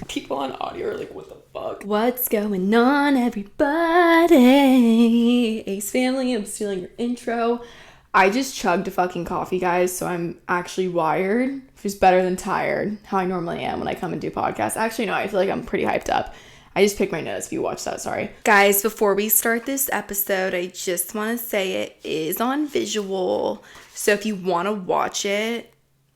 People on audio are like, what the fuck? What's going on, everybody? Ace family, I'm stealing your intro. I just chugged a fucking coffee, guys, so I'm actually wired, which is better than tired, how I normally am when I come and do podcasts. Actually, no, I feel like I'm pretty hyped up. I just picked my nose if you watched that, sorry. Guys, before we start this episode, I just want to say it is on visual, so if you want to watch it,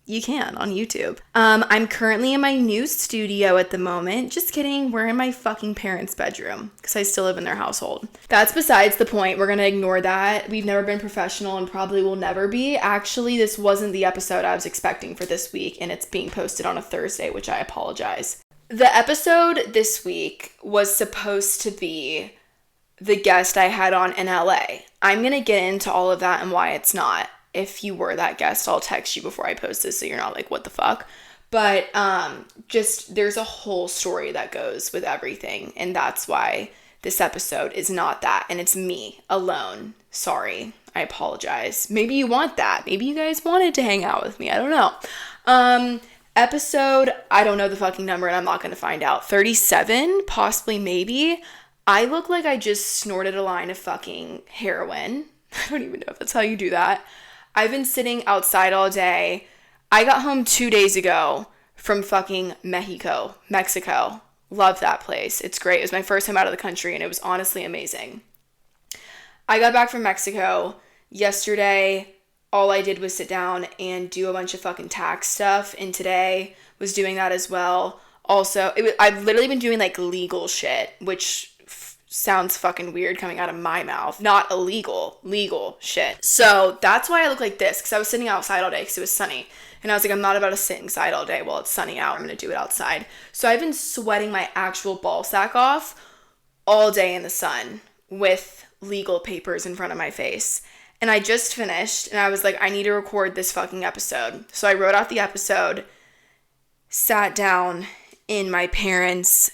you can on YouTube. I'm currently in my new studio at the moment. Just kidding, we're in my fucking parents' bedroom because I still live in their household. That's besides the point. We're gonna ignore that. We've never been professional and probably will never be. Actually, this wasn't the episode I was expecting for this week, and it's being posted on a Thursday, which I apologize. The episode this week was supposed to be the guest I had on in LA. I'm gonna get into all of that and why it's not. If you were that guest, I'll text you before I post this so you're not like, what the fuck? But just there's a whole story that goes with everything. And that's why this episode is not that. And it's me alone. Sorry. I apologize. Maybe you want that. Maybe you guys wanted to hang out with me. I don't know. Episode, I don't know the fucking number and I'm not going to find out. 37, possibly, maybe. I look like I just snorted a line of fucking heroin. I don't even know if that's how you do that. I've been sitting outside all day. I got home 2 days ago from fucking Mexico. Love that place. It's great. It was my first time out of the country and it was honestly amazing. I got back from Mexico yesterday. All I did was sit down and do a bunch of fucking tax stuff, and today was doing that as well. Also, I've literally been doing like legal shit, which sounds fucking weird coming out of my mouth. Not illegal, legal shit. So that's why I look like this, because I was sitting outside all day because it was sunny. And I was like, I'm not about to sit inside all day while it's sunny out. I'm going to do it outside. So I've been sweating my actual ball sack off all day in the sun with legal papers in front of my face. And I just finished and I was like, I need to record this fucking episode. So I wrote out the episode, sat down in my parents'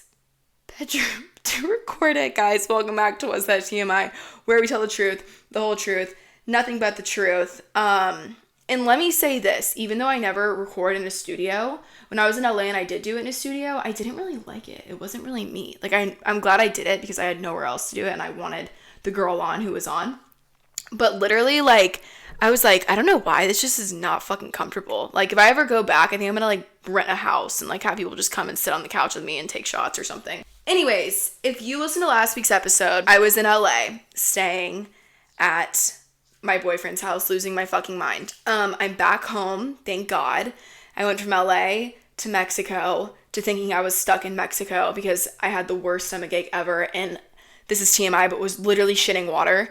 bedroom to record it. Guys, welcome back to What's That TMI, where we tell the truth, the whole truth, nothing but the truth. And let me say this, even though I never record in a studio, when I was in LA and I did do it in a studio, I didn't really like it. It wasn't really me. Like, I'm glad I did it because I had nowhere else to do it and I wanted the girl on who was on. But literally, like, I was like, I don't know why, this just is not fucking comfortable. Like, if I ever go back, I think I'm gonna, like, rent a house and, like, have people just come and sit on the couch with me and take shots or something. Anyways, if you listen to last week's episode, I was in LA staying at my boyfriend's house, losing my fucking mind. I'm back home, thank God. I went from LA to Mexico to thinking I was stuck in Mexico because I had the worst stomachache ever, and this is TMI, but was literally shitting water.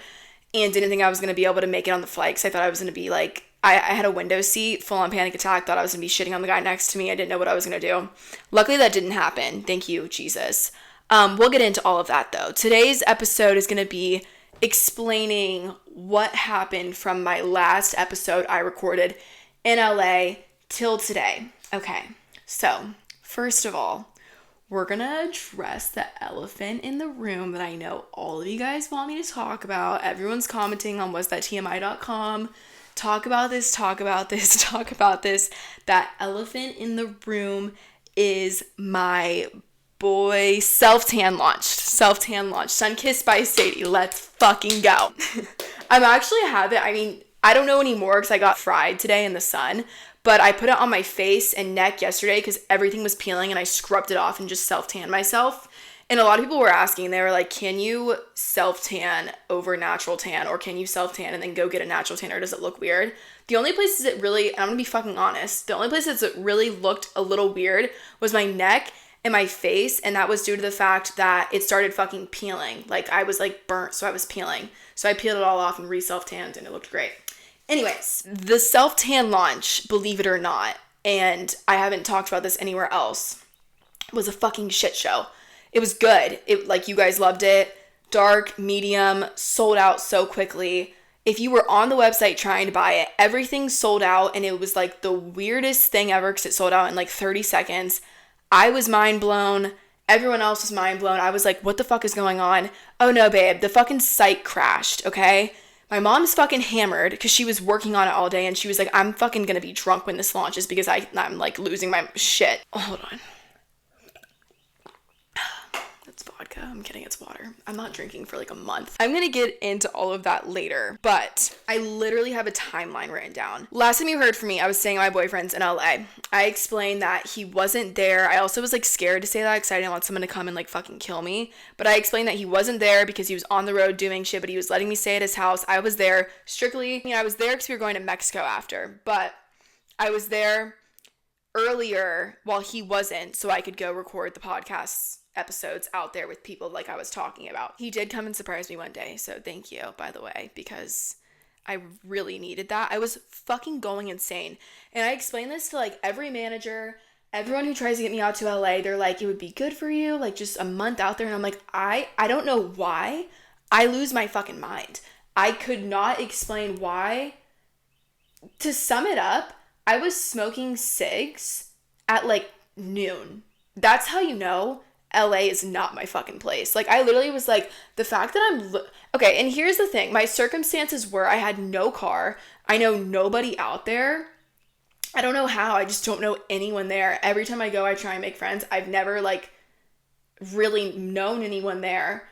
And didn't think I was going to be able to make it on the flight because I thought I was going to be like, I had a window seat, full on panic attack, thought I was going to be shitting on the guy next to me. I didn't know what I was going to do. Luckily, that didn't happen. Thank you, Jesus. We'll get into all of that, though. Today's episode is going to be explaining what happened from my last episode I recorded in LA till today. Okay, so first of all, we're going to address the elephant in the room that I know all of you guys want me to talk about. Everyone's commenting on whatsthattmi.com. Talk about this, talk about this, talk about this. That elephant in the room is my boy self-tan launched. Sunkissed by Sadie. Let's fucking go. I'm actually I don't know anymore because I got fried today in the sun. But I put it on my face and neck yesterday because everything was peeling and I scrubbed it off and just self-tanned myself. And a lot of people were asking, they were like, can you self-tan over natural tan, or can you self-tan and then go get a natural tan, or does it look weird? The only places it really, and I'm going to be fucking honest, the only places it really looked a little weird was my neck and my face, and that was due to the fact that it started fucking peeling. Like, I was like burnt, so I was peeling. So I peeled it all off and re-self-tanned and it looked great. Anyways, the self-tan launch, believe it or not, and I haven't talked about this anywhere else, was a fucking shit show. It was good. Like, you guys loved it. Dark, medium, sold out so quickly. If you were on the website trying to buy it, everything sold out, and it was like the weirdest thing ever because it sold out in like 30 seconds. I was mind blown. Everyone else was mind blown. I was like, what the fuck is going on? Oh no, babe, the fucking site crashed, okay? My mom's fucking hammered because she was working on it all day, and she was like, I'm fucking gonna be drunk when this launches because I'm like losing my shit. Oh, hold on. It's vodka. I'm kidding, it's water. I'm not drinking for like a month. I'm gonna get into all of that later, but I literally have a timeline written down. Last time you heard from me, I was staying at my boyfriend's in LA. I explained that he wasn't there. I also was like scared to say that because I didn't want someone to come and like fucking kill me. But I explained that he wasn't there because he was on the road doing shit, but he was letting me stay at his house. I was there strictly, I was there because we were going to Mexico after, but I was there earlier while he wasn't, so I could go record the podcasts episodes out there with people like I was talking about. He did come and surprise me one day, so thank you, by the way, because I really needed that. I was fucking going insane. And I explained this to like every manager, everyone who tries to get me out to LA. They're like, it would be good for you, like just a month out there. And I'm like, I don't know why I lose my fucking mind. I could not explain why. To sum it up, I was smoking cigs at like noon. That's how you know LA is not my fucking place. Like, I literally was like, the fact that okay, and here's the thing. My circumstances were I had no car. I know nobody out there. I don't know how. I just don't know anyone there. Every time I go, I try and make friends. I've never, like, really known anyone there.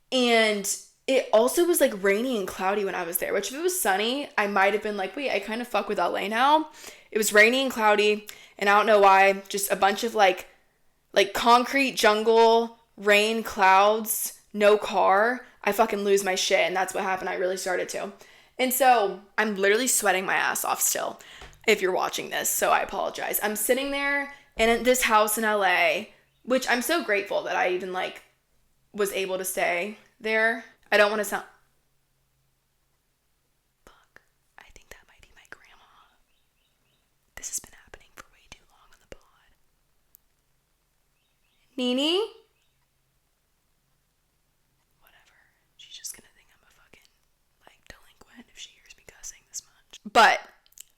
And it also was, like, rainy and cloudy when I was there, which if it was sunny, I might have been like, wait, I kind of fuck with LA now. It was rainy and cloudy, and I don't know why. Just a bunch of, like concrete jungle, rain, clouds, no car. I fucking lose my shit, and that's what happened. I really started to. And so I'm literally sweating my ass off still if you're watching this, so I apologize. I'm sitting there in this house in LA, which I'm so grateful that I even like was able to stay there. I don't want to sound... Fuck. I think that might be my grandma. This has been happening for way too long on the pod. Nini? Whatever. She's just gonna think I'm a fucking, like, delinquent if she hears me cussing this much. But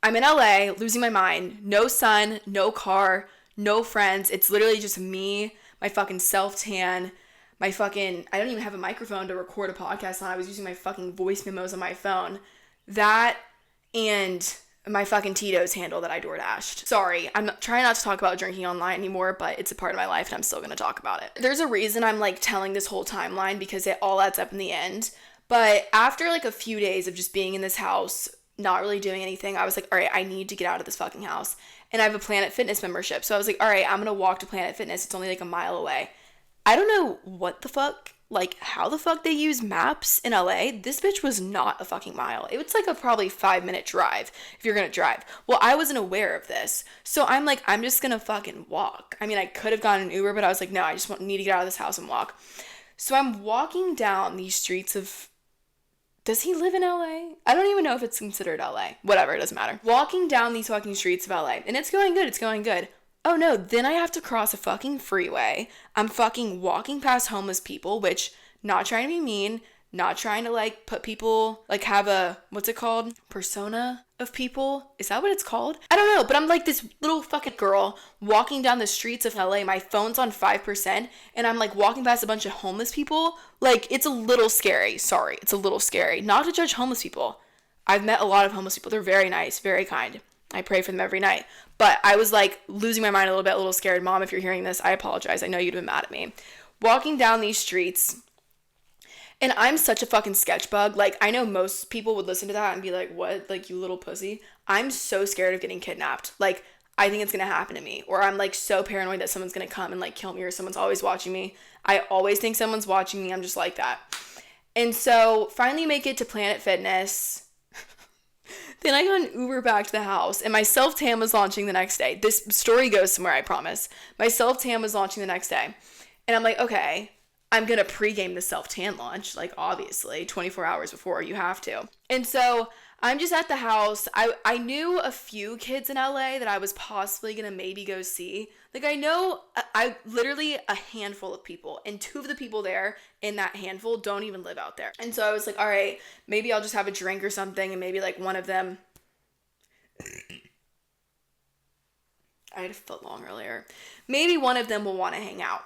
I'm in LA, losing my mind. No sun, no car, no friends. It's literally just me, my fucking self-tan, my fucking... I don't even have a microphone to record a podcast on. I was using my fucking voice memos on my phone. That and my fucking Tito's handle that I DoorDashed. Sorry, I'm trying not to talk about drinking online anymore, but it's a part of my life and I'm still gonna talk about it. There's a reason I'm like telling this whole timeline because it all adds up in the end. But after like a few days of just being in this house, not really doing anything, I was like, all right, I need to get out of this fucking house. And I have a Planet Fitness membership. So I was like, all right, I'm gonna walk to Planet Fitness. It's only like a mile away. I don't know what the fuck, like how the fuck they use maps in LA. This bitch was not a fucking mile. It was like a probably 5-minute drive if you're gonna drive. Well, I wasn't aware of this. So I'm like, I'm just gonna fucking walk. I mean, I could have gotten an Uber, but I was like, no, I just need to get out of this house and walk. So I'm walking down these streets of... Does he live in LA? I don't even know if it's considered LA. Whatever, it doesn't matter. Walking down these fucking streets of LA. And it's going good, it's going good. Oh no, then I have to cross a fucking freeway. I'm fucking walking past homeless people, which, not trying to be mean, not trying to like put people, like have a, what's it called? Persona of people? Is that what it's called? I don't know, but I'm like this little fucking girl walking down the streets of LA. My phone's on 5%, and I'm like walking past a bunch of homeless people. Like, it's a little scary. Sorry, it's a little scary. Not to judge homeless people. I've met a lot of homeless people. They're very nice, very kind. I pray for them every night. But I was like losing my mind a little bit, a little scared. Mom, if you're hearing this, I apologize. I know you'd have been mad at me. Walking down these streets, and I'm such a fucking sketch bug. Like, I know most people would listen to that and be like, what? Like, you little pussy. I'm so scared of getting kidnapped. Like, I think it's gonna happen to me. Or I'm like so paranoid that someone's gonna come and like kill me, or someone's always watching me. I always think someone's watching me. I'm just like that. And so finally make it to Planet Fitness. Then I got an Uber back to the house, and my self-tan was launching the next day. This story goes somewhere, I promise. My self-tan was launching the next day. And I'm like, okay, I'm going to pregame the self-tan launch. Like, obviously, 24 hours before, you have to. And so I'm just at the house. I knew a few kids in LA that I was possibly going to maybe go see. Like, I literally a handful of people, and 2 of the people there in that handful don't even live out there. And so I was like, all right, maybe I'll just have a drink or something, and maybe like one of them... I had a foot long earlier. Maybe one of them will want to hang out.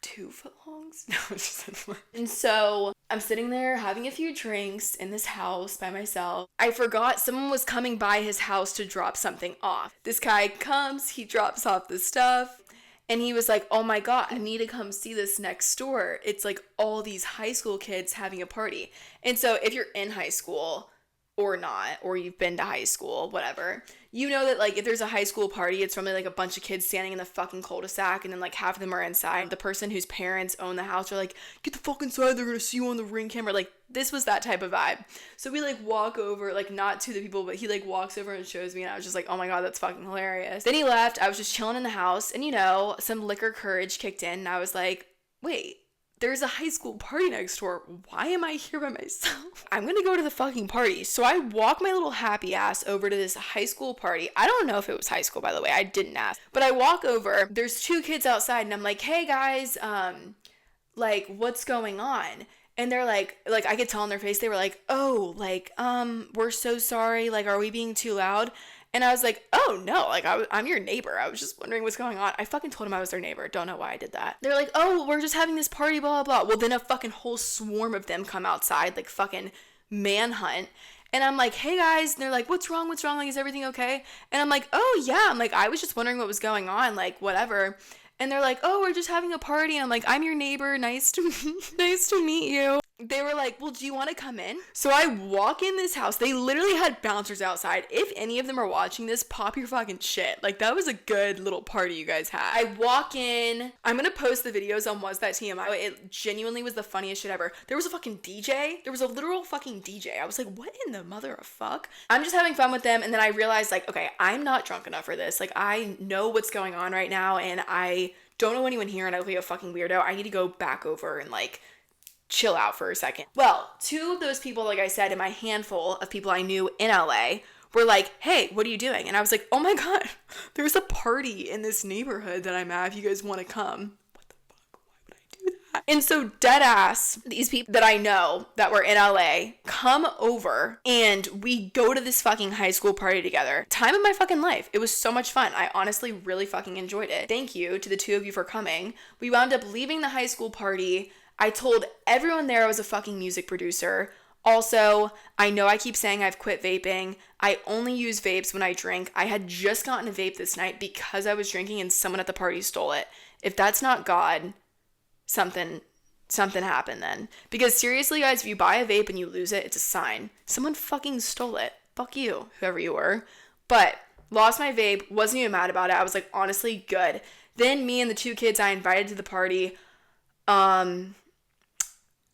Dude, 2-foot-longs? No, just and so I'm sitting there having a few drinks in this house by myself. I forgot someone was coming by his house to drop something off. This guy comes, he drops off the stuff, and he was like, oh my God, I need to come see this next door. It's like all these high school kids having a party. And so if you're in high school or not, or you've been to high school, whatever, you know that like if there's a high school party, it's probably like a bunch of kids standing in the fucking cul-de-sac, and then like half of them are inside. The person whose parents own the house are like, get the fuck inside, they're gonna see you on the Ring camera. Like, this was that type of vibe. So we like walk over, like not to the people, but he like walks over and shows me, and I was just like, oh my God, that's fucking hilarious. Then he left. I was just chilling in the house, and you know, some liquor courage kicked in, and I was like, wait, there's a high school party next door. Why am I here by myself? I'm gonna go to the fucking party. So I walk my little happy ass over to this high school party. I don't know if it was high school, by the way. I didn't ask. But I walk over. There's 2 kids outside, and I'm like, hey guys, like, what's going on? And they're like I could tell on their face, they were like, oh, like, we're so sorry. Like, are we being too loud? And I was like, oh no, like I'm your neighbor. I was just wondering what's going on. I fucking told him I was their neighbor. Don't know why I did that. They're like, oh, we're just having this party, blah, blah, blah. Well, then a fucking whole swarm of them come outside, like fucking manhunt. And I'm like, hey guys. And they're like, what's wrong? What's wrong? Like, is everything okay? And I'm like, oh yeah. I'm like, I was just wondering what was going on, like whatever. And they're like, oh, we're just having a party. And I'm like, I'm your neighbor. Nice to meet you. They were like, well, do you want to come in? So I walk in this house. They literally had bouncers outside. If any of them are watching this, pop your fucking shit. Like, that was a good little party you guys had. I walk in. I'm going to post the videos on Was That TMI. It genuinely was the funniest shit ever. There was a fucking DJ. There was a literal fucking DJ. I was like, what in the mother of fuck? I'm just having fun with them. And then I realized, like, okay, I'm not drunk enough for this. Like, I know what's going on right now, and I don't know anyone here, and I look like a fucking weirdo. I need to go back over and, like, chill out for a second. Well, 2 of those people, like I said, in my handful of people I knew in LA were like, hey, what are you doing? And I was like, oh my God, there's a party in this neighborhood that I'm at if you guys want to come. What the fuck? Why would I do that? And so dead ass, these people that I know that were in LA come over, and we go to this fucking high school party together. Time of my fucking life. It was so much fun. I honestly really fucking enjoyed it. Thank you to the 2 of you for coming. We wound up leaving the high school party. I told everyone there I was a fucking music producer. Also, I know I keep saying I've quit vaping. I only use vapes when I drink. I had just gotten a vape this night because I was drinking and someone at the party stole it. If that's not God, something happened then. Because seriously, guys, if you buy a vape and you lose it, it's a sign. Someone fucking stole it. Fuck you, whoever you were. But lost my vape, wasn't even mad about it. I was like, honestly, good. Then me and the 2 kids I invited to the party,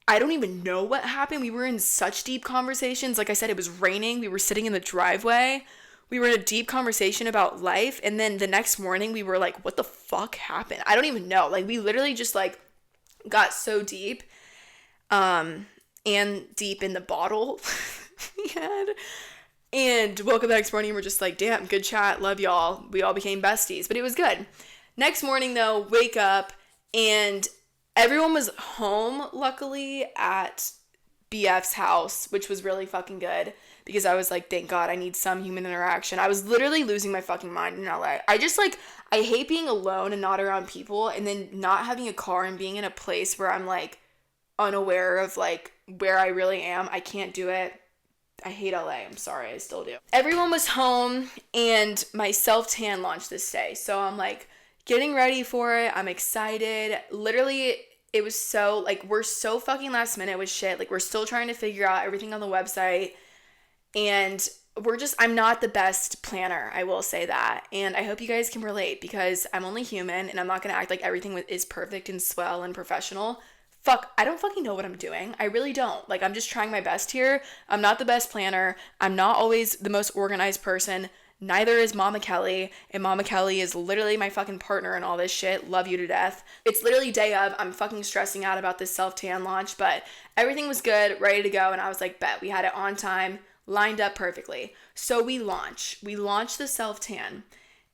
I don't even know what happened. We were in such deep conversations. Like I said, it was raining. We were sitting in the driveway. We were in a deep conversation about life. And then the next morning we were like, what the fuck happened? I don't even know. Like, we literally just like got so deep, and deep in the bottle we had, and woke up the next morning and we're just like, damn, good chat. Love y'all. We all became besties, but it was good. Next morning though, wake up, and everyone was home, luckily, at BF's house, which was really fucking good, because I was like, thank God, I need some human interaction. I was literally losing my fucking mind in LA. I just, like, I hate being alone and not around people, and then not having a car and being in a place where I'm, like, unaware of, like, where I really am. I can't do it. I hate LA. I'm sorry. I still do. Everyone was home, and my self-tan launched this day, so I'm, like, getting ready for it. I'm excited. Literally, it was so, like, we're so fucking last minute with shit. Like, we're still trying to figure out everything on the website. And I'm not the best planner. I will say that. And I hope you guys can relate, because I'm only human and I'm not going to act like everything is perfect and swell and professional. Fuck, I don't fucking know what I'm doing. I really don't. Like, I'm just trying my best here. I'm not the best planner. I'm not always the most organized person. Neither is Mama Kelly, and Mama Kelly is literally my fucking partner in all this shit. Love you to death. It's literally day of. I'm fucking stressing out about this self-tan launch, but everything was good, ready to go, and I was like, bet. We had it on time, lined up perfectly. So we launch the self-tan,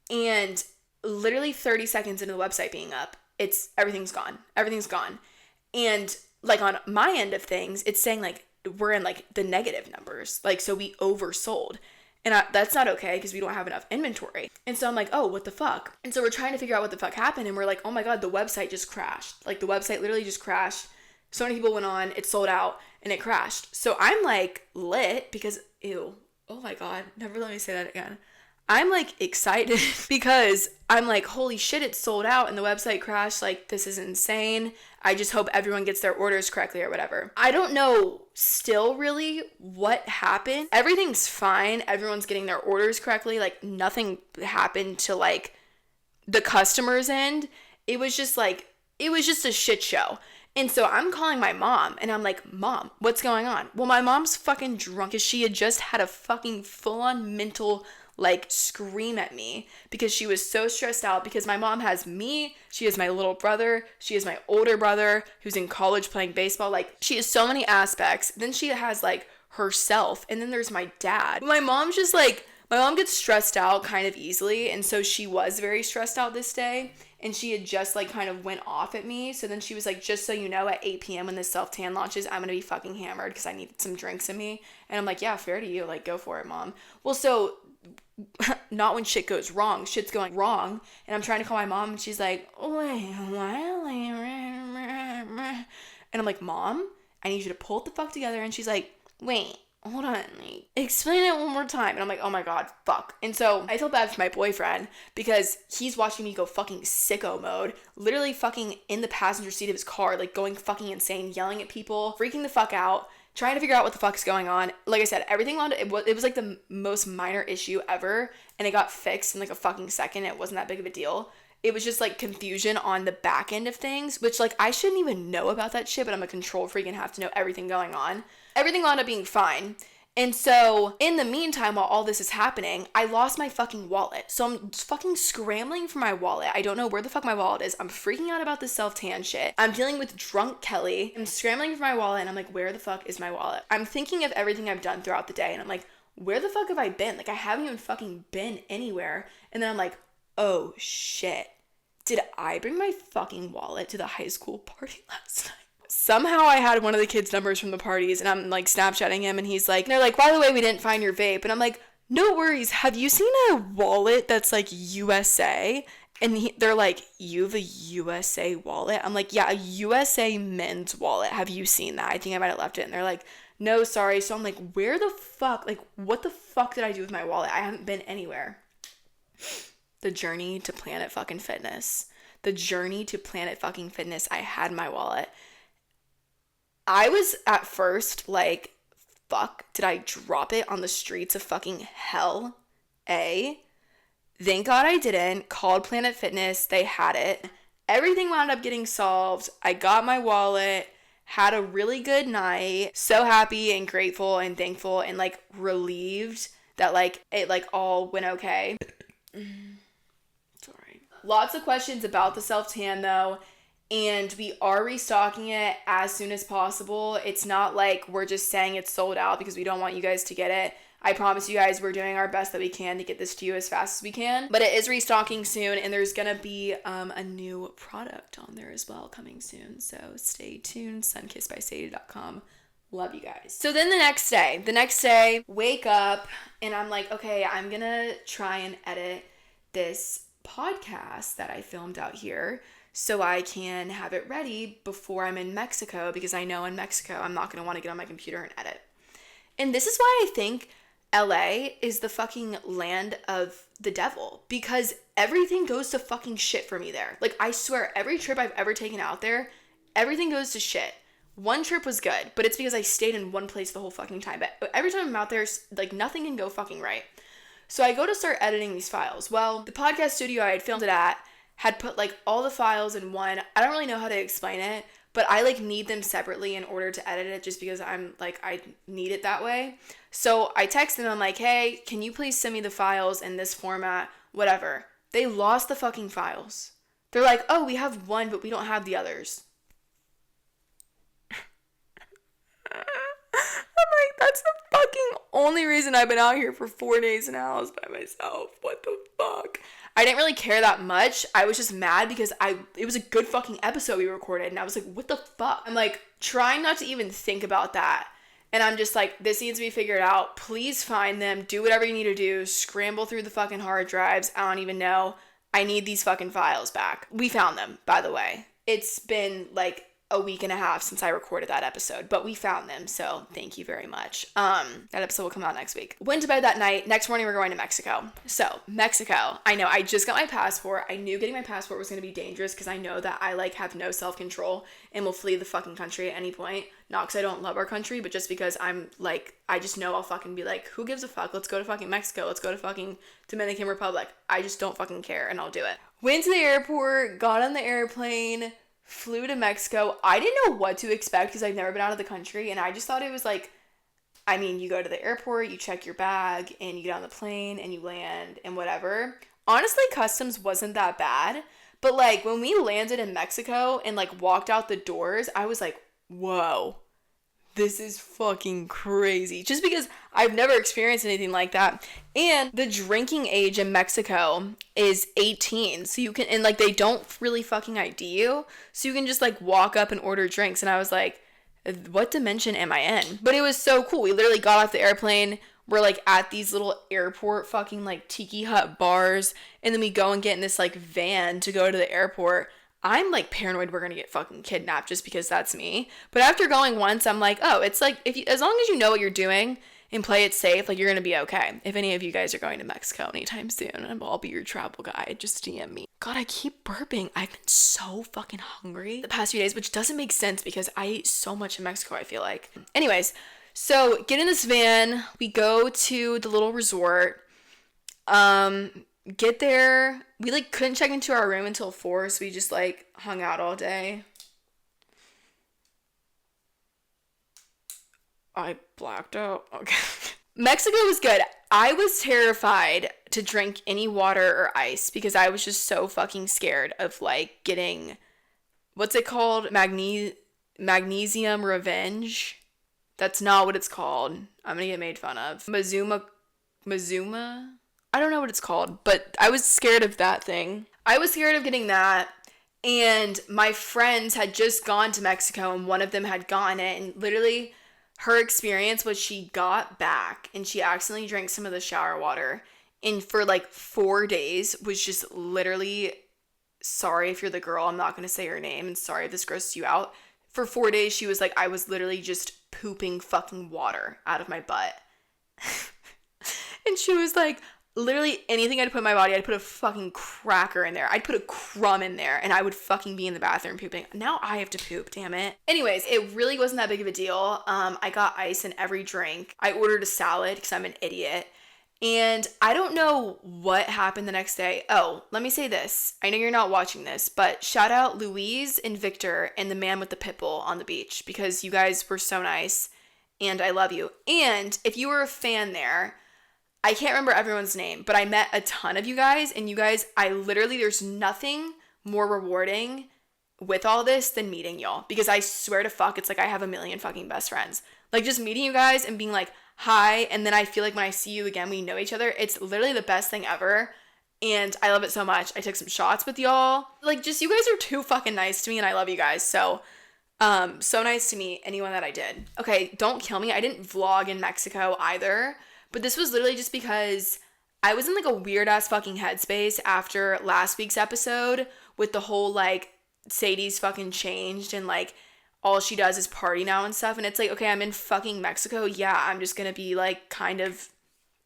and literally 30 seconds into the website being up, everything's gone. Everything's gone. And like on my end of things, it's saying like we're in like the negative numbers. Like, so we oversold. And that's not okay because we don't have enough inventory. And so I'm like, oh, what the fuck? And so we're trying to figure out what the fuck happened. And we're like, oh my God, the website just crashed. Like the website literally just crashed. So many people went on, it sold out, and it crashed. So I'm like lit because, ew, oh my God, never let me say that again. I'm like excited because I'm like, holy shit, it sold out and the website crashed. Like, this is insane. I just hope everyone gets their orders correctly or whatever. I don't know still really what happened. Everything's fine. Everyone's getting their orders correctly. Like, nothing happened to like the customer's end. It was just a shit show. And so I'm calling my mom and I'm like, Mom, what's going on? Well, my mom's fucking drunk as she had just had a fucking full-on mental like scream at me because she was so stressed out because my mom has me, she has my little brother, she has my older brother who's in college playing baseball. Like, she has so many aspects. Then she has like herself, and then there's my dad. My mom gets stressed out kind of easily, and so she was very stressed out this day, and she had just like kind of went off at me. So then she was like, just so you know, at 8 p.m. when the self-tan launches, I'm gonna be fucking hammered because I needed some drinks in me. And I'm like, yeah, fair to you, like, go for it, Mom. Well, so not when shit goes wrong. Shit's going wrong. And I'm trying to call my mom and she's like, wait, and I'm like, Mom, I need you to pull it the fuck together. And she's like, wait, hold on, like, explain it one more time. And I'm like, oh my God, fuck. And so I feel bad for my boyfriend because he's watching me go fucking sicko mode, literally fucking in the passenger seat of his car, like going fucking insane, yelling at people, freaking the fuck out, trying to figure out what the fuck's going on. Like I said, everything on it was like the most minor issue ever, and it got fixed in like a fucking second. It wasn't that big of a deal. It was just like confusion on the back end of things, which like I shouldn't even know about that shit, but I'm a control freak and have to know everything going on. Everything wound up being fine. And so in the meantime, while all this is happening, I lost my fucking wallet. So I'm fucking scrambling for my wallet. I don't know where the fuck my wallet is. I'm freaking out about this self-tan shit. I'm dealing with drunk Kelly. I'm scrambling for my wallet and I'm like, where the fuck is my wallet? I'm thinking of everything I've done throughout the day and I'm like, where the fuck have I been? Like, I haven't even fucking been anywhere. And then I'm like, oh shit. Did I bring my fucking wallet to the high school party last night? Somehow I had one of the kids' numbers from the parties and I'm like Snapchatting him and he's like, they're like, by the way, we didn't find your vape. And I'm like, no worries. Have you seen a wallet that's like USA? And they're like, you have a USA wallet? I'm like, yeah, a USA men's wallet. Have you seen that? I think I might have left it. And they're like, no, sorry. So I'm like, where the fuck? Like, what the fuck did I do with my wallet? I haven't been anywhere. The journey to Planet fucking Fitness. The journey to Planet fucking Fitness. I had my wallet. I was at first like, fuck, did I drop it on the streets of fucking hell? Thank God I didn't. Called Planet Fitness. They had it. Everything wound up getting solved. I got my wallet. Had a really good night. So happy and grateful and thankful and like relieved that like it like all went okay. Sorry. Lots of questions about the self-tan though. And we are restocking it as soon as possible. It's not like we're just saying it's sold out because we don't want you guys to get it. I promise you guys we're doing our best that we can to get this to you as fast as we can. But it is restocking soon and there's going to be a new product on there as well coming soon. So stay tuned. sunkissbysadie.com. Love you guys. So then the next day, wake up and I'm like, okay, I'm going to try and edit this podcast that I filmed out here so I can have it ready before I'm in Mexico, because I know in Mexico I'm not going to want to get on my computer and edit. And this is why I think LA is the fucking land of the devil, because everything goes to fucking shit for me there. Like, I swear, every trip I've ever taken out there, everything goes to shit. One trip was good, but it's because I stayed in one place the whole fucking time. But every time I'm out there, like, nothing can go fucking right. So I go to start editing these files. Well, the podcast studio I had filmed it at had put like all the files in one. I don't really know how to explain it, but I like need them separately in order to edit it just because I'm like, I need it that way. So I text them, I'm like, hey, can you please send me the files in this format? Whatever. They lost the fucking files. They're like, oh, we have one, but we don't have the others. I'm like, that's the fucking only reason I've been out here for 4 days now is by myself. What the fuck? I didn't really care that much. I was just mad because it was a good fucking episode we recorded and I was like, what the fuck? I'm like trying not to even think about that. And I'm just like, this needs to be figured out. Please find them. Do whatever you need to do. Scramble through the fucking hard drives. I don't even know. I need these fucking files back. We found them, by the way. It's been like a week and a half since I recorded that episode, but we found them, so thank you very much. That episode will come out next week. Went to bed that night. Next morning we're going to Mexico. So Mexico, I know I just got my passport. I knew getting my passport was going to be dangerous because I know that I like have no self-control and will flee the fucking country at any point. Not because I don't love our country, but just because I'm like, I just know I'll fucking be like, who gives a fuck? Let's go to fucking Mexico. Let's go to fucking Dominican Republic. I just don't fucking care, and I'll do it. Went to the airport, got on the airplane, flew to Mexico. I didn't know what to expect because I've never been out of the country, and I just thought it was like, I mean, you go to the airport, you check your bag, and you get on the plane, and you land, and whatever. Honestly, customs wasn't that bad, but like, when we landed in Mexico and like walked out the doors, I was like, whoa, this is fucking crazy. Just because I've never experienced anything like that. And the drinking age in Mexico is 18. So you can, and like they don't really fucking ID you. So you can just like walk up and order drinks. And I was like, what dimension am I in? But it was so cool. We literally got off the airplane. We're like at these little airport fucking like tiki hut bars. And then we go and get in this like van to go to the airport. I'm like paranoid we're gonna get fucking kidnapped just because that's me. But after going once, I'm like, oh, it's like if you, as long as you know what you're doing and play it safe, like you're gonna be okay. If any of you guys are going to Mexico anytime soon, I'll be your travel guide. Just DM me. God, I keep burping. I've been so fucking hungry the past few days, which doesn't make sense because I ate so much in Mexico, I feel like. Anyways, so get in this van. We go to the little resort. Get there. We like couldn't check into our room until 4, so we just like hung out all day. I blacked out. Okay. Mexico was good. I was terrified to drink any water or ice because I was just so fucking scared of like getting, what's it called? Magnesium revenge. That's not what it's called. I'm gonna get made fun of. Mazuma? I don't know what it's called, but I was scared of that thing. I was scared of getting that, and my friends had just gone to Mexico, and one of them had gotten it, and literally her experience was she got back, and she accidentally drank some of the shower water, and for like 4 days was just literally, sorry if you're the girl, I'm not going to say her name, and sorry if this grosses you out. For 4 days, she was like, I was literally just pooping fucking water out of my butt. And she was like, literally anything I'd put in my body, I'd put a fucking cracker in there. I'd put a crumb in there, and I would fucking be in the bathroom pooping. Now I have to poop, damn it. Anyways, it really wasn't that big of a deal. I got ice in every drink. I ordered a salad because I'm an idiot. And I don't know what happened the next day. Oh, let me say this. I know you're not watching this, but shout out Louise and Victor and the man with the pit bull on the beach because you guys were so nice, and I love you. And if you were a fan there, I can't remember everyone's name, but I met a ton of you guys, and you guys, there's nothing more rewarding with all this than meeting y'all, because I swear to fuck, it's like I have a million fucking best friends. Like, just meeting you guys and being like, hi, and then I feel like when I see you again, we know each other. It's literally the best thing ever, and I love it so much. I took some shots with y'all. Like, just, you guys are too fucking nice to me, and I love you guys, so nice to meet anyone that I did. Okay, don't kill me. I didn't vlog in Mexico either. But this was literally just because I was in like a weird ass fucking headspace after last week's episode with the whole like Sadie's fucking changed and like all she does is party now and stuff. And it's like, okay, I'm in fucking Mexico. Yeah, I'm just gonna be like kind of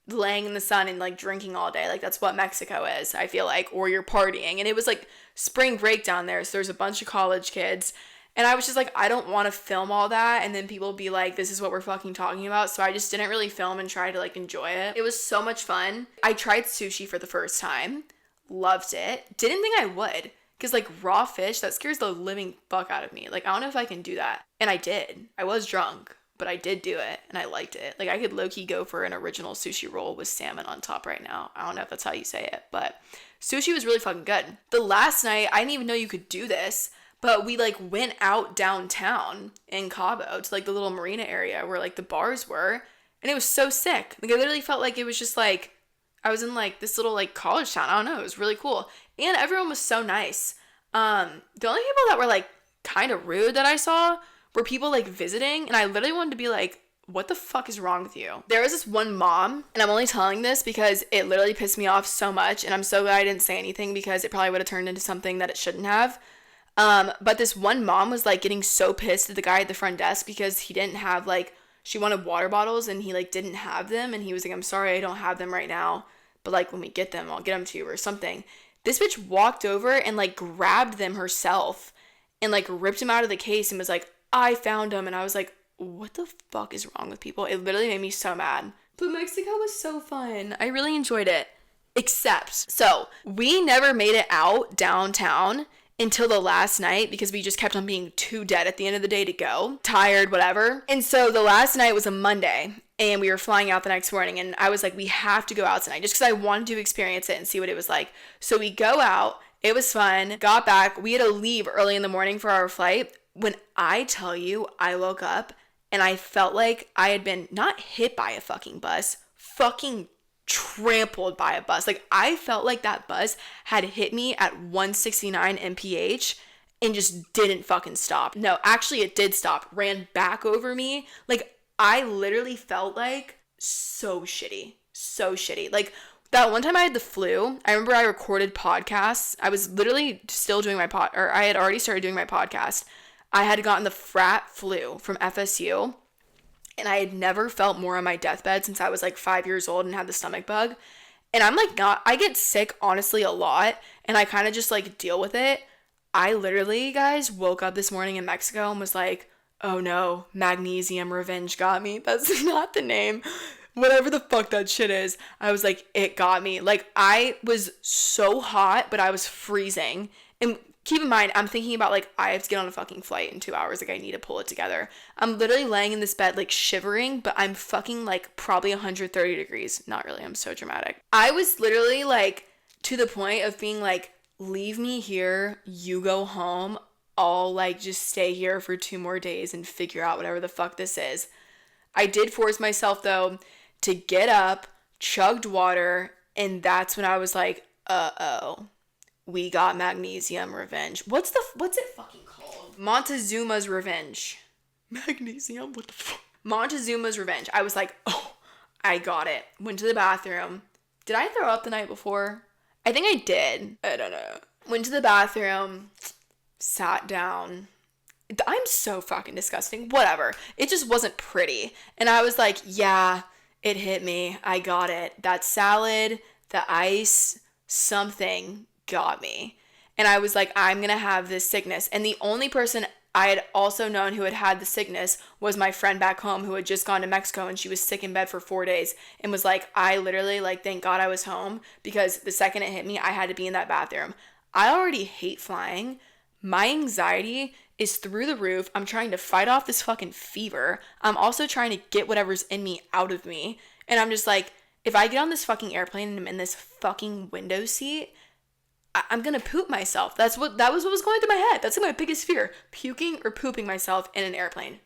laying in the sun and like drinking all day. Like that's what Mexico is, I feel like, or you're partying. And it was like spring break down there. So there's a bunch of college kids. And I was just like, I don't want to film all that. And then people be like, this is what we're fucking talking about. So I just didn't really film and try to like enjoy it. It was so much fun. I tried sushi for the first time. Loved it. Didn't think I would. Because like raw fish, that scares the living fuck out of me. Like I don't know if I can do that. And I did. I was drunk, but I did do it. And I liked it. Like I could low-key go for an original sushi roll with salmon on top right now. I don't know if that's how you say it. But sushi was really fucking good. The last night, I didn't even know you could do this. But we like went out downtown in Cabo to like the little marina area where like the bars were. And it was so sick. Like I literally felt like it was just like, I was in like this little like college town. I don't know. It was really cool. And everyone was so nice. The only people that were like kind of rude that I saw were people like visiting. And I literally wanted to be like, what the fuck is wrong with you? There was this one mom, and I'm only telling this because it literally pissed me off so much, and I'm so glad I didn't say anything because it probably would have turned into something that it shouldn't have. But this one mom was like getting so pissed at the guy at the front desk because he didn't have like, she wanted water bottles and he like didn't have them, and he was like, I'm sorry, I don't have them right now, but like when we get them, I'll get them to you or something. This bitch walked over and like grabbed them herself and like ripped them out of the case and was like, I found them. And I was like, what the fuck is wrong with people? It literally made me so mad. But Mexico was so fun. I really enjoyed it. Except, so we never made it out downtown until the last night because we just kept on being too dead at the end of the day to go. Tired, whatever. And so the last night was a Monday and we were flying out the next morning, and I was like, we have to go out tonight just because I wanted to experience it and see what it was like. So we go out. It was fun. Got back. We had to leave early in the morning for our flight. When I tell you, I woke up and I felt like I had been not hit by a fucking bus, fucking trampled by a bus. Like, I felt like that bus had hit me at 169 mph and just didn't fucking stop. No, actually it did stop. Ran back over me. Like, I literally felt like so shitty. So shitty. Like, that one time I had the flu, I remember I recorded podcasts. I was literally still doing my I had already started doing my podcast. I had gotten the frat flu from FSU, and I had never felt more on my deathbed since I was like 5 years old and had the stomach bug. And I'm like, I get sick honestly a lot, and I kind of just like deal with it. I literally, guys, woke up this morning in Mexico and was like, oh no, magnesium revenge got me. That's not the name. Whatever the fuck that shit is. I was like, it got me. Like, I was so hot, but I was freezing. And keep in mind, I'm thinking about like, I have to get on a fucking flight in 2 hours. Like, I need to pull it together. I'm literally laying in this bed, like shivering, but I'm fucking like probably 130 degrees. Not really. I'm so dramatic. I was literally like to the point of being like, leave me here. You go home. I'll like just stay here for 2 more days and figure out whatever the fuck this is. I did force myself though to get up, chugged water, and that's when I was like, uh-oh, we got magnesium revenge. What's it fucking called? Montezuma's Revenge. Magnesium? What the fuck? Montezuma's Revenge. I was like, oh, I got it. Went to the bathroom. Did I throw up the night before? I think I did. I don't know. Went to the bathroom, sat down. I'm so fucking disgusting. Whatever. It just wasn't pretty. And I was like, yeah, it hit me. I got it. That salad, the ice, something got me. And I was like, I'm going to have this sickness. And the only person I had also known who had had the sickness was my friend back home who had just gone to Mexico, and she was sick in bed for 4 days and was like, I literally like, thank God I was home, because the second it hit me, I had to be in that bathroom. I already hate flying. My anxiety is through the roof. I'm trying to fight off this fucking fever. I'm also trying to get whatever's in me out of me. And I'm just like, if I get on this fucking airplane and I'm in this fucking window seat, I'm gonna poop myself. That was what was going through my head. That's like my biggest fear. Puking or pooping myself in an airplane.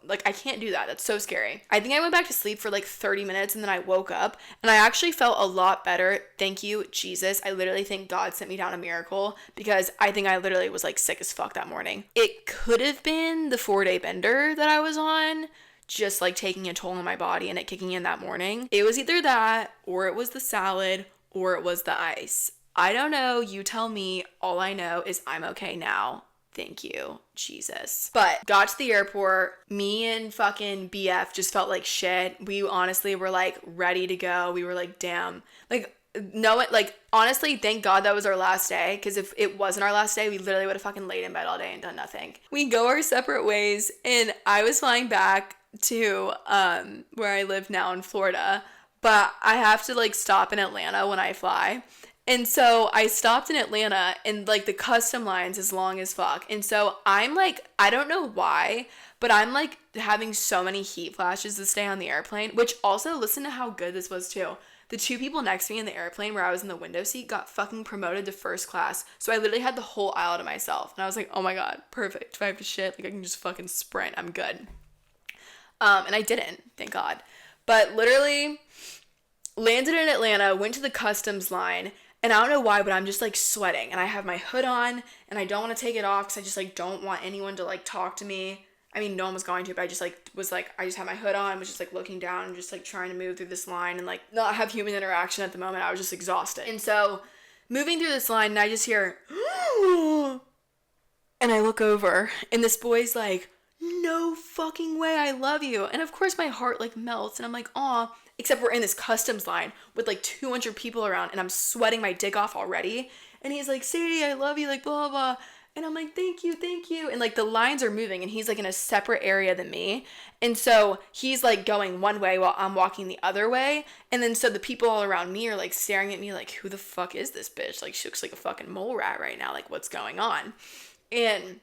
Like, I can't do that. That's so scary. I think I went back to sleep for like 30 minutes and then I woke up and I actually felt a lot better. Thank you, Jesus. I literally think God sent me down a miracle, because I think I literally was like sick as fuck that morning. It could have been the 4-day bender that I was on, just like taking a toll on my body and it kicking in that morning. It was either that, or it was the salad, or it was the ice. I don't know. You tell me. All I know is I'm okay now. Thank you, Jesus. But got to the airport. Me and fucking BF just felt like shit. We honestly were like ready to go. We were like, damn. Like, no, like, honestly, thank God that was our last day. Because if it wasn't our last day, we literally would have fucking laid in bed all day and done nothing. We go our separate ways. And I was flying back to where I live now in Florida. But I have to like stop in Atlanta when I fly. And so I stopped in Atlanta, and like the custom line's as long as fuck. And so I'm like, I don't know why, but I'm like having so many heat flashes to stay on the airplane, which also, listen to how good this was too. The 2 people next to me in the airplane where I was in the window seat got fucking promoted to first class. So I literally had the whole aisle to myself. And I was like, oh my God, perfect. If I have to shit, like I can just fucking sprint. I'm good. And I didn't, thank God. But literally landed in Atlanta, went to the customs line. And I don't know why, but I'm just like sweating, and I have my hood on and I don't want to take it off because I just like don't want anyone to like talk to me. I mean, no one was going to, but I just like was like, I just had my hood on, was just like looking down and just like trying to move through this line and like not have human interaction at the moment. I was just exhausted. And so moving through this line and I just hear, and I look over and this boy's like, no fucking way, I love you. And of course my heart like melts and I'm like, aw, except we're in this customs line with like 200 people around and I'm sweating my dick off already. And he's like, Sadie, I love you, like blah, blah, blah. And I'm like, thank you, thank you. And like the lines are moving and he's like in a separate area than me. And so he's like going one way while I'm walking the other way. And then so the people all around me are like staring at me like, who the fuck is this bitch? Like she looks like a fucking mole rat right now. Like what's going on? And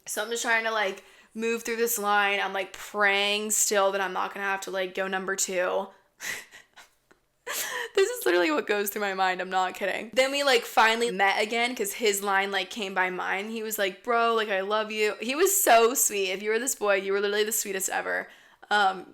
so I'm just trying to like move through this line. I'm like praying still that I'm not going to have to like go number 2. This is literally what goes through my mind. I'm not kidding. Then we like finally met again because his line like came by mine. He was like, bro, like I love you. He was so sweet. If you were this boy, you were literally the sweetest ever. And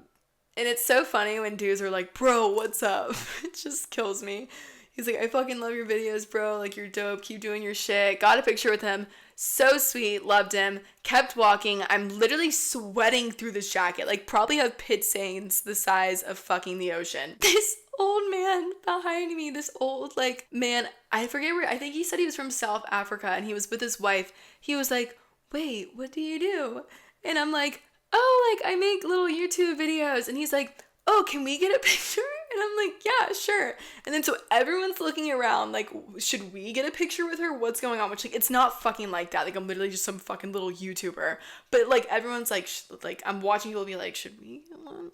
it's so funny when dudes are like, bro, what's up? It just kills me. He's like, I fucking love your videos, bro. Like, you're dope. Keep doing your shit. Got a picture with him. So sweet. Loved him. Kept walking. I'm literally sweating through this jacket. Like, probably have pit stains the size of fucking the ocean. This old man behind me, this old, like, man, I forget where, I think he said he was from South Africa and he was with his wife. He was like, wait, what do you do? And I'm like, oh, like, I make little YouTube videos. And he's like, oh, can we get a picture? And I'm like, yeah, sure. And then so everyone's looking around like, should we get a picture with her? What's going on? Which like, it's not fucking like that. Like I'm literally just some fucking little YouTuber. But like everyone's like, like I'm watching people be like, should we?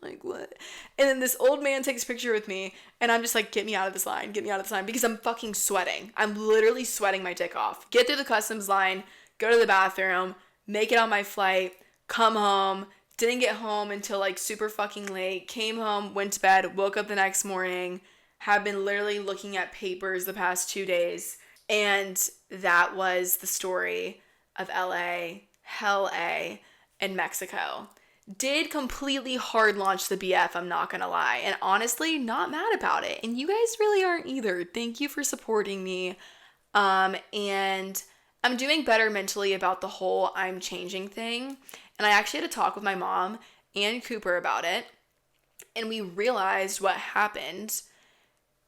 Like what? And then this old man takes a picture with me and I'm just like, get me out of this line. Get me out of this line because I'm fucking sweating. I'm literally sweating my dick off. Get through the customs line, go to the bathroom, make it on my flight, come home. Didn't get home until like super fucking late. Came home, went to bed, woke up the next morning. Have been literally looking at papers the past 2 days. And that was the story of LA, Hell A, and Mexico. Did completely hard launch the BF, I'm not gonna lie. And honestly, not mad about it. And you guys really aren't either. Thank you for supporting me. And I'm doing better mentally about the whole I'm changing thing. And I actually had a talk with my mom and Cooper about it. And we realized what happened.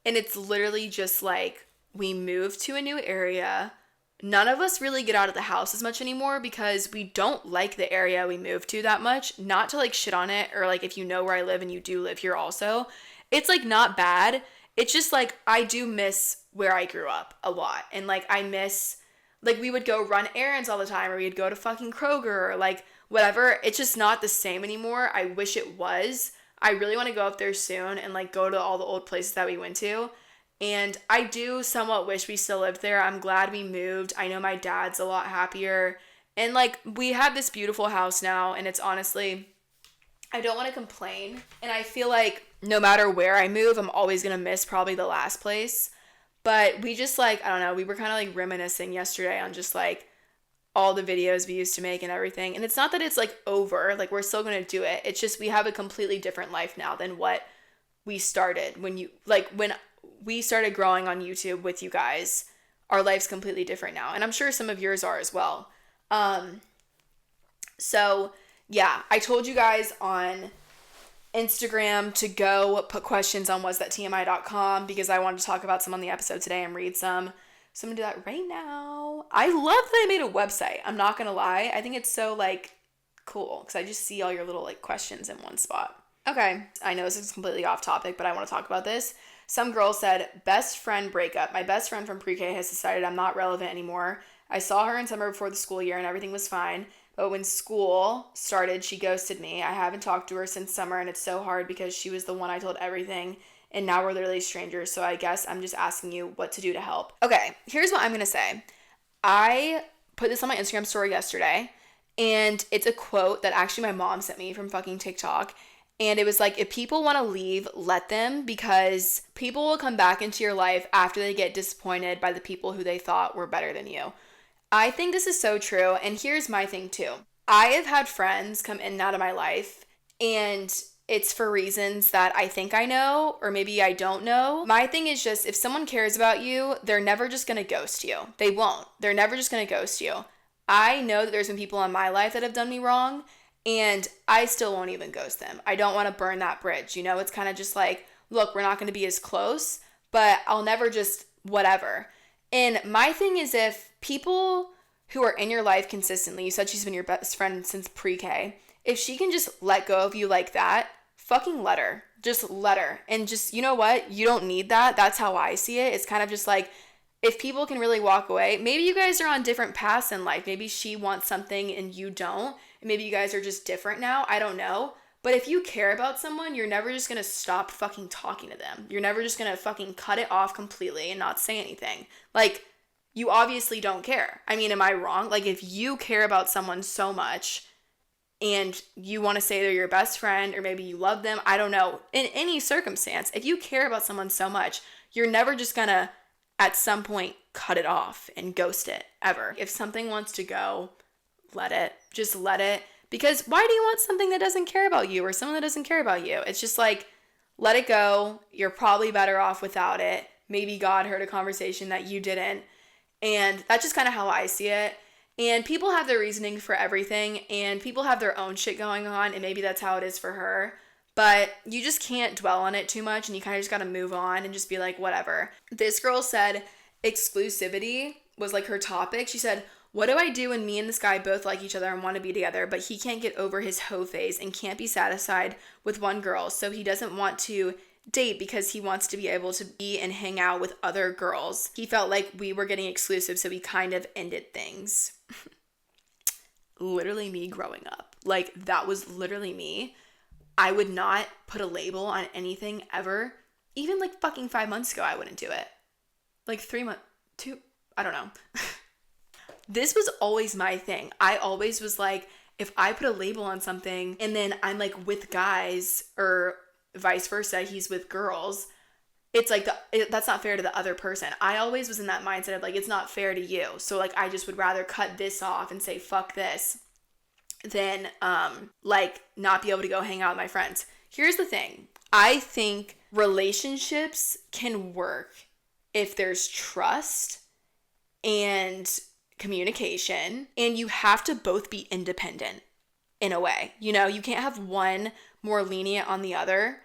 And it's literally just like we moved to a new area. None of us really get out of the house as much anymore because we don't like the area we moved to that much. Not to like shit on it or like if you know where I live and you do live here also. It's like not bad. It's just like I do miss where I grew up a lot. And like I miss... Like, we would go run errands all the time, or we'd go to fucking Kroger, or, like, whatever. It's just not the same anymore. I wish it was. I really want to go up there soon and, like, go to all the old places that we went to. And I do somewhat wish we still lived there. I'm glad we moved. I know my dad's a lot happier. And, like, we have this beautiful house now, and it's honestly... I don't want to complain. And I feel like no matter where I move, I'm always going to miss probably the last place. But we just like, I don't know, we were kind of like reminiscing yesterday on just like all the videos we used to make and everything. And it's not that it's like over, like we're still going to do it. It's just we have a completely different life now than what we started when we started growing on YouTube with you guys. Our life's completely different now. And I'm sure some of yours are as well. So yeah, I told you guys on Instagram to go put questions on whatsthattmi.com because I wanted to talk about some on the episode today and read some. So I'm gonna do that right now. I love that I made a website. I'm not gonna lie. I think it's so like cool because I just see all your little like questions in one spot. Okay, I know this is completely off topic, but I want to talk about this. Some girl said, best friend breakup. My best friend from pre-K has decided I'm not relevant anymore. I saw her in summer before the school year and everything was fine. But when school started, she ghosted me. I haven't talked to her since summer and it's so hard because she was the one I told everything. And now we're literally strangers. So I guess I'm just asking you what to do to help. Okay, here's what I'm going to say. I put this on my Instagram story yesterday. And it's a quote that actually my mom sent me from fucking TikTok. And it was like, if people want to leave, let them, because people will come back into your life after they get disappointed by the people who they thought were better than you. I think this is so true. And here's my thing too. I have had friends come in and out of my life, and it's for reasons that I think I know, or maybe I don't know. My thing is just, if someone cares about you, they're never just going to ghost you. They won't. They're never just going to ghost you. I know that there's been people in my life that have done me wrong, And I still won't even ghost them. I don't want to burn that bridge. You know, it's kind of just like, look, we're not going to be as close, but I'll never just whatever. And my thing is, if people who are in your life consistently, you said she's been your best friend since pre-K, if she can just let go of you like that, fucking let her. Just let her. And just, you know what? You don't need that. That's how I see it. It's kind of just like, if people can really walk away, maybe you guys are on different paths in life. Maybe she wants something and you don't. And maybe you guys are just different now. I don't know. But if you care about someone, you're never just going to stop fucking talking to them. You're never just going to fucking cut it off completely and not say anything. Like, you obviously don't care. I mean, am I wrong? Like, if you care about someone so much and you want to say they're your best friend or maybe you love them, I don't know. In any circumstance, if you care about someone so much, you're never just going to, at some point, cut it off and ghost it, ever. If something wants to go, let it. Just let it. Because why do you want something that doesn't care about you or someone that doesn't care about you? It's just like, let it go. You're probably better off without it. Maybe God heard a conversation that you didn't. And that's just kind of how I see it. And people have their reasoning for everything. And people have their own shit going on. And maybe that's how it is for her. But you just can't dwell on it too much. And you kind of just got to move on and just be like, whatever. This girl said exclusivity was like her topic. She said, what do I do when me and this guy both like each other and want to be together, but he can't get over his hoe phase and can't be satisfied with one girl, so he doesn't want to date because he wants to be able to be and hang out with other girls. He felt like we were getting exclusive, so he kind of ended things. Literally me growing up. Like, that was literally me. I would not put a label on anything ever. Even like fucking 5 months ago, I wouldn't do it. Like 3 months, I don't know. This was always my thing. I always was like, if I put a label on something and then I'm like with guys or vice versa, he's with girls, it's like that's not fair to the other person. I always was in that mindset of like, it's not fair to you. So like, I just would rather cut this off and say, fuck this, than like not be able to go hang out with my friends. Here's the thing. I think relationships can work if there's trust and communication, and you have to both be independent in a way. You know, you can't have one more lenient on the other.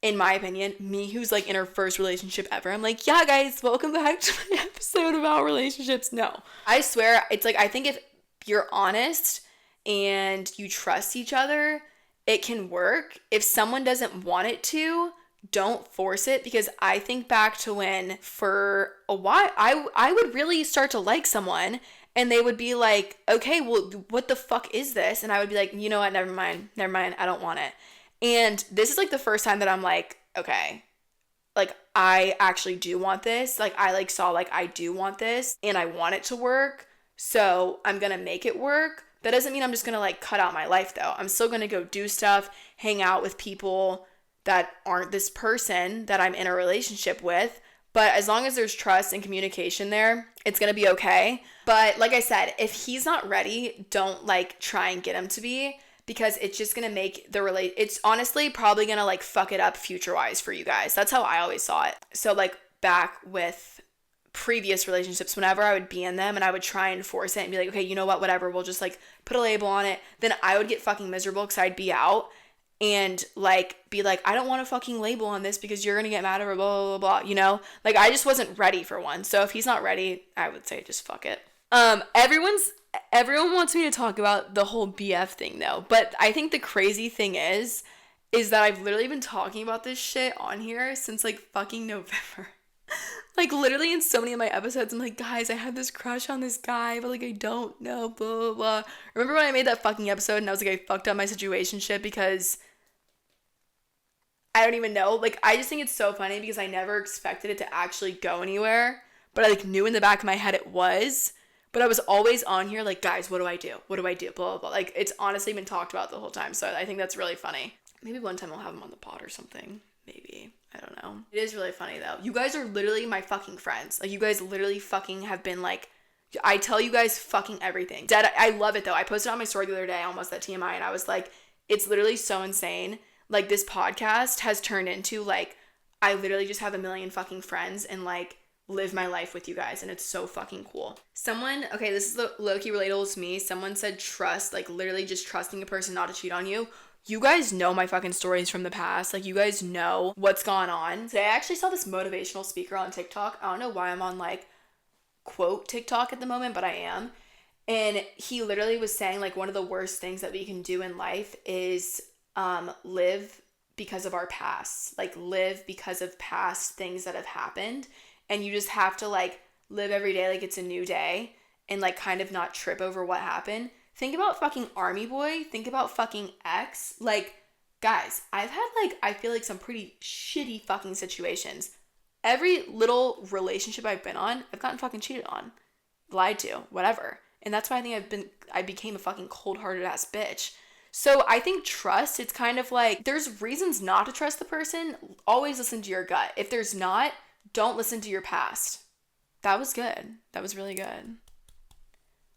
In my opinion, me who's like in her first relationship ever, I'm like, yeah guys, welcome back to my episode about relationships. No, I swear, it's like, I think if you're honest and you trust each other, it can work. If someone doesn't want it to, don't force it, because I think back to when for a while I would really start to like someone and they would be like, okay, well, what the fuck is this? And I would be like, you know what, never mind, I don't want it. And this is like the first time that I'm like, okay, like I actually do want this. Like I like saw like I do want this and I want it to work, so I'm gonna make it work. That doesn't mean I'm just gonna like cut out my life though. I'm still gonna go do stuff, hang out with people that aren't this person that I'm in a relationship with. But as long as there's trust and communication there, it's going to be okay. But like I said, if he's not ready, don't like try and get him to be, because it's just going to make it's honestly probably going to like fuck it up future-wise for you guys. That's how I always saw it. So like back with previous relationships, whenever I would be in them and I would try and force it and be like, okay, you know what, whatever, we'll just like put a label on it. Then I would get fucking miserable because I'd be out and like be like, I don't want a fucking label on this because you're gonna get mad over blah, blah, blah, you know? Like I just wasn't ready for one. So if he's not ready, I would say just fuck it. Everyone wants me to talk about the whole BF thing though. But I think the crazy thing is that I've literally been talking about this shit on here since like fucking November. Like literally in so many of my episodes, I'm like, guys, I had this crush on this guy, but like I don't know, blah, blah, blah. Remember when I made that fucking episode and I was like, I fucked up my situationship because I don't even know. Like, I just think it's so funny because I never expected it to actually go anywhere. But I, like, knew in the back of my head it was. But I was always on here, like, guys, what do I do? What do I do? Blah, blah, blah. Like, it's honestly been talked about the whole time. So I think that's really funny. Maybe one time I'll have him on the pod or something. Maybe. I don't know. It is really funny, though. You guys are literally my fucking friends. Like, you guys literally fucking have been, like, I tell you guys fucking everything. Dead. I love it, though. I posted on my story the other day, almost at TMI, and I was like, it's literally so insane. Like, this podcast has turned into, like, I literally just have a million fucking friends, and, like, live my life with you guys, and it's so fucking cool. Someone, okay, this is low-key relatable to me. Someone said trust, like literally just trusting a person not to cheat on you. You guys know my fucking stories from the past. Like, you guys know what's gone on. Today, I actually saw this motivational speaker on TikTok. I don't know why I'm on, like, quote TikTok at the moment, but I am. And he literally was saying, like, one of the worst things that we can do in life is live because of our past. Like, live because of past things that have happened. And you just have to, like, live every day like it's a new day and, like, kind of not trip over what happened. Think about fucking Army Boy. Think about fucking X. Like, guys, I've had, like, I feel like some pretty shitty fucking situations. Every little relationship I've been on, I've gotten fucking cheated on, lied to, whatever. And that's why I think I became a fucking cold-hearted ass bitch. So I think trust, it's kind of like, there's reasons not to trust the person. Always listen to your gut. If there's not, don't listen to your past. That was good. That was really good.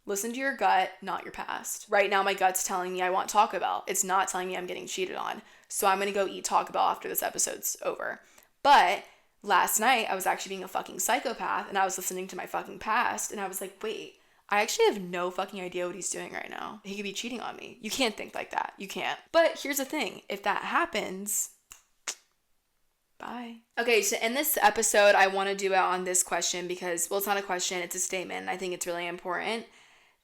Listen to your gut, not your past. Right now, my gut's telling me I want Taco Bell. It's not telling me I'm getting cheated on. So I'm going to go eat Taco Bell after this episode's over. But last night, I was actually being a fucking psychopath, and I was listening to my fucking past, and I was like, wait, I actually have no fucking idea what he's doing right now. He could be cheating on me. You can't think like that. You can't. But here's the thing. If that happens, bye. Okay, to end this episode, I want to do it on this question because, well, it's not a question, it's a statement, and I think it's really important.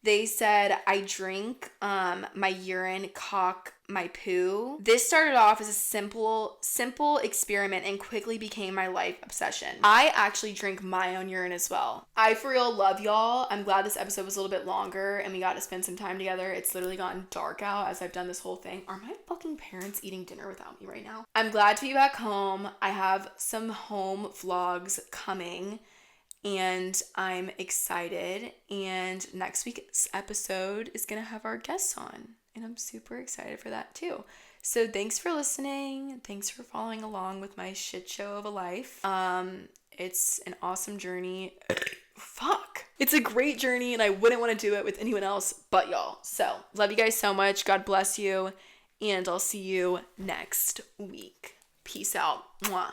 They said, I drink my urine, cock my poo. This started off as a simple experiment and quickly became my life obsession. I actually drink my own urine as well. I for real love y'all. I'm glad this episode was a little bit longer and we got to spend some time together. It's literally gotten dark out as I've done this whole thing. Are my fucking parents eating dinner without me right now? I'm glad to be back home. I have some home vlogs coming. And I'm excited. And next week's episode is going to have our guests on. And I'm super excited for that too. So thanks for listening. Thanks for following along with my shit show of a life. It's an awesome journey. Fuck. It's a great journey and I wouldn't want to do it with anyone else but y'all. So love you guys so much. God bless you. And I'll see you next week. Peace out. Mwah.